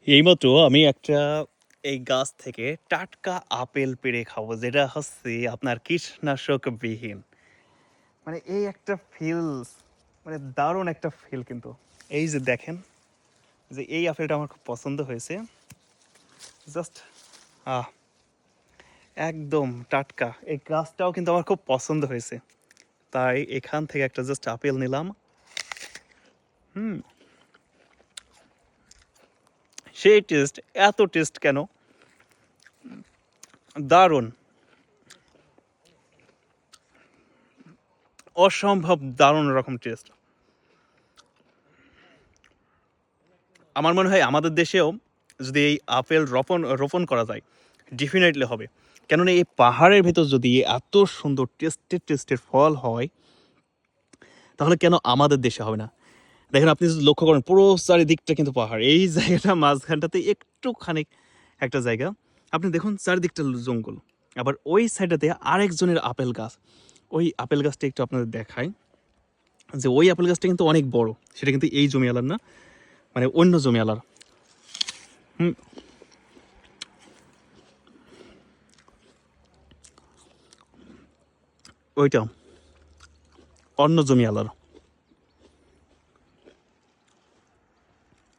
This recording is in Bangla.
এইমাত্র আমি একটা এই গাছ থেকে টাটকা আপেল পেড়ে খাবো, যেটা হচ্ছে আপনার কীটনাশক বিহীন। মানে এই একটা ফিলস, মানে দারুণ একটা ফিল। কিন্তু এই যে দেখেন, যে এই আপেলটা আমার খুব পছন্দ হয়েছে। জাস্ট আহ একদম টাটকা। এই গাছটাও কিন্তু আমার খুব পছন্দ হয়েছে, তাই এখান থেকে একটা জাস্ট আপেল নিলাম। হুম, সেই টেস্ট, এত টেস্ট কেন, দারুণ, অসম্ভব দারুণ রকম টেস্ট। আমার মনে হয় আমাদের দেশেও যদি এই আপেল রোপণ রোপণ করা যায়, ডেফিনেটলি হবে। কেননা এই পাহাড়ের ভেতর যদি এত সুন্দর টেস্টের টেস্টের ফল হয়, তাহলে কেন আমাদের দেশে হবে না? দেখেন, আপনি যদি লক্ষ্য করেন, পুরো চারিদিকটা কিন্তু পাহাড়। এই জায়গাটা মাঝখানটাতে একটুখানি একটা জায়গা, আপনি দেখুন চারিদিকটা জঙ্গল। আবার ওই সাইডটাতে আরেকজনের আপেল গাছ। ওই আপেল গাছটা একটু আপনাদের দেখাই, যে ওই আপেল গাছটা কিন্তু অনেক বড়। সেটা কিন্তু এই জমিওয়ালার না, মানে অন্য জমিওয়ালার। হুম, ওইটা অন্য জমিওয়ালার।